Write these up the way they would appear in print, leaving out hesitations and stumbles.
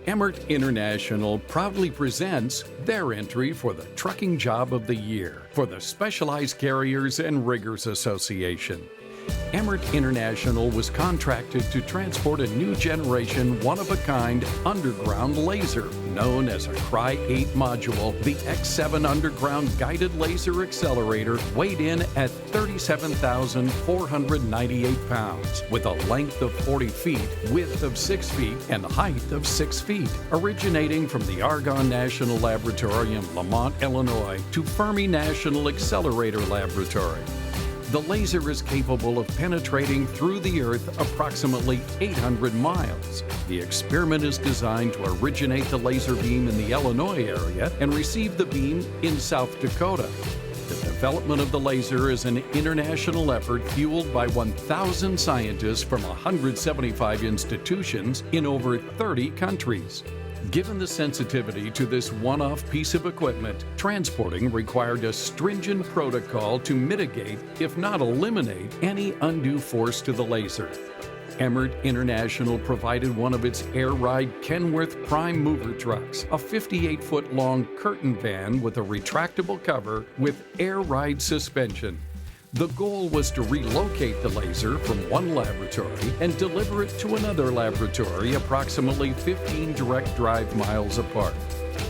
Emmert International proudly presents their entry for the Trucking Job of the Year for the Specialized Carriers and Riggers Association. Emmert International was contracted to transport a new generation, one-of-a-kind underground laser known as a Cry-8 module. The X7 underground guided laser accelerator weighed in at 37,498 pounds with a length of 40 feet, width of 6 feet, and height of 6 feet, originating from the Argonne National Laboratory in Lamont, Illinois, to Fermi National Accelerator Laboratory. The laser is capable of penetrating through the Earth approximately 800 miles. The experiment is designed to originate the laser beam in the Illinois area and receive the beam in South Dakota. The development of the laser is an international effort fueled by 1,000 scientists from 175 institutions in over 30 countries. Given the sensitivity to this one-off piece of equipment, transporting required a stringent protocol to mitigate, if not eliminate, any undue force to the laser. Emmert International provided one of its air ride Kenworth Prime Mover trucks, a 58-foot long curtain van with a retractable cover with air ride suspension. The goal was to relocate the laser from one laboratory and deliver it to another laboratory approximately 15 direct drive miles apart.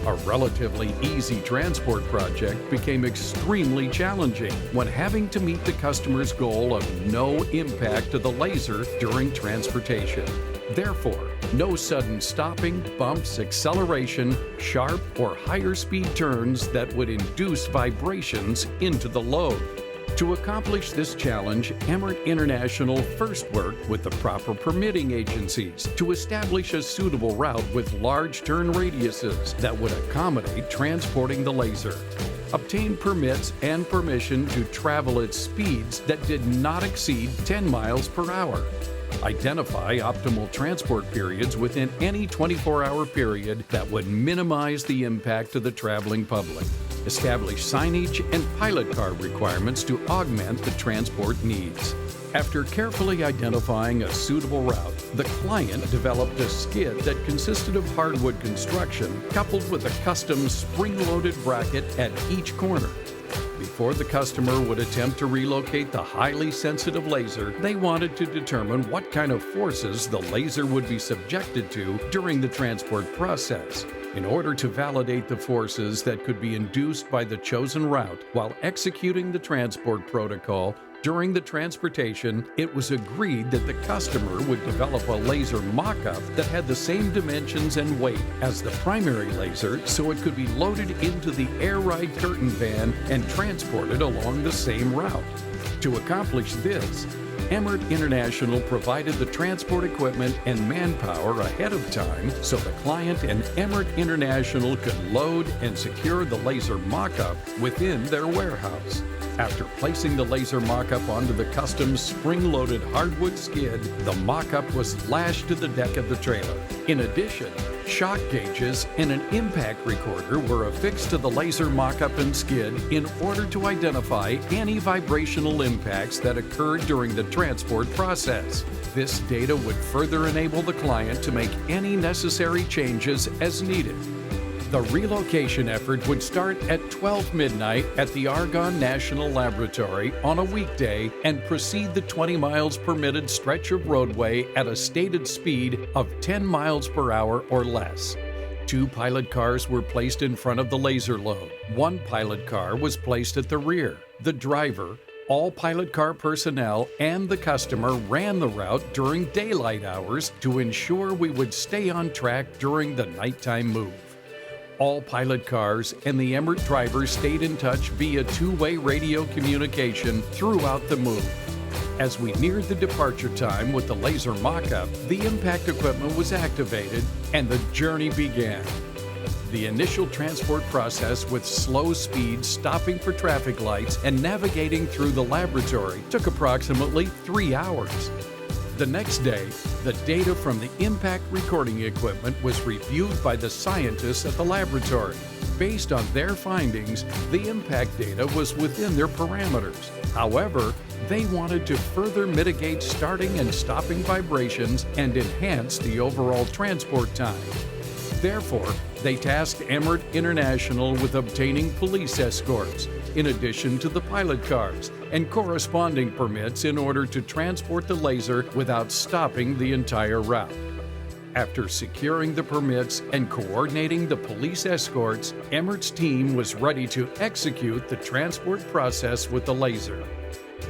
A relatively easy transport project became extremely challenging when having to meet the customer's goal of no impact to the laser during transportation. Therefore, no sudden stopping, bumps, acceleration, sharp or higher speed turns that would induce vibrations into the load. To accomplish this challenge, Emmert International first worked with the proper permitting agencies to establish a suitable route with large turn radiuses that would accommodate transporting the laser. Obtained permits and permission to travel at speeds that did not exceed 10 miles per hour. Identify optimal transport periods within any 24-hour period that would minimize the impact to the traveling public. Establish signage and pilot car requirements to augment the transport needs. After carefully identifying a suitable route, the client developed a skid that consisted of hardwood construction coupled with a custom spring-loaded bracket at each corner. Before the customer would attempt to relocate the highly sensitive laser, they wanted to determine what kind of forces the laser would be subjected to during the transport process. In order to validate the forces that could be induced by the chosen route while executing the transport protocol during the transportation, it was agreed that the customer would develop a laser mock-up that had the same dimensions and weight as the primary laser, so it could be loaded into the air ride curtain van and transported along the same route. To accomplish this, Emmert International provided the transport equipment and manpower ahead of time so the client and Emmert International could load and secure the laser mock-up within their warehouse. After placing the laser mock-up onto the custom spring-loaded hardwood skid, the mock-up was lashed to the deck of the trailer. In addition, shock gauges and an impact recorder were affixed to the laser mock-up and skid in order to identify any vibrational impacts that occurred during the transport process. This data would further enable the client to make any necessary changes as needed. The relocation effort would start at 12 midnight at the Argonne National Laboratory on a weekday and proceed the 20 miles permitted stretch of roadway at a stated speed of 10 miles per hour or less. 2 pilot cars were placed in front of the laser load. 1 pilot car was placed at the rear. The driver, all pilot car personnel, and the customer ran the route during daylight hours to ensure we would stay on track during the nighttime move. All pilot cars and the Emmert driver stayed in touch via two-way radio communication throughout the move. As we neared the departure time with the laser mock-up, the impact equipment was activated and the journey began. The initial transport process with slow speed, stopping for traffic lights, and navigating through the laboratory took approximately 3 hours. The next day, the data from the impact recording equipment was reviewed by the scientists at the laboratory. Based on their findings, the impact data was within their parameters. However, they wanted to further mitigate starting and stopping vibrations and enhance the overall transport time. Therefore, they tasked Emmert International with obtaining police escorts, in addition to the pilot cars, and corresponding permits in order to transport the laser without stopping the entire route. After securing the permits and coordinating the police escorts, Emmert's team was ready to execute the transport process with the laser.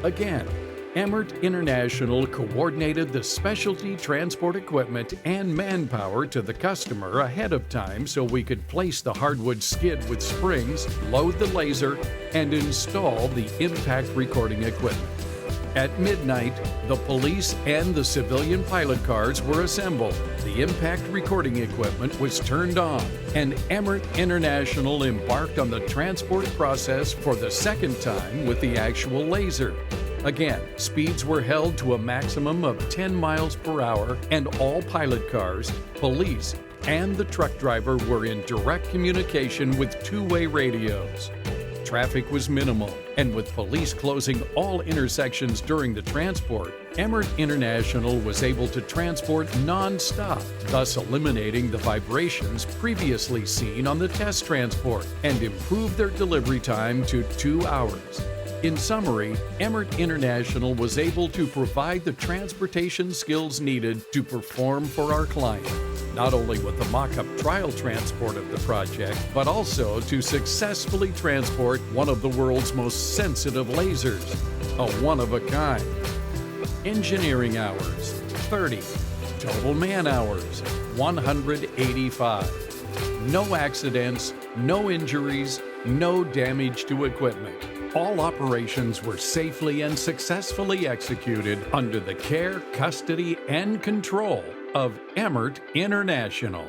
Again, Emmert International coordinated the specialty transport equipment and manpower to the customer ahead of time so we could place the hardwood skid with springs, load the laser, and install the impact recording equipment. At midnight, the police and the civilian pilot cars were assembled, the impact recording equipment was turned on, and Emmert International embarked on the transport process for the second time with the actual laser. Again, speeds were held to a maximum of 10 miles per hour, and all pilot cars, police, and the truck driver were in direct communication with two-way radios. Traffic was minimal, and with police closing all intersections during the transport, Emmert International was able to transport non-stop, thus eliminating the vibrations previously seen on the test transport, and improve their delivery time to 2 hours. In summary, Emmert International was able to provide the transportation skills needed to perform for our client, not only with the mock-up trial transport of the project, but also to successfully transport one of the world's most sensitive lasers, a one-of-a-kind. Engineering hours, 30. Total man-hours, 185. No accidents, no injuries, no damage to equipment. All operations were safely and successfully executed under the care, custody, and control of Emmert International.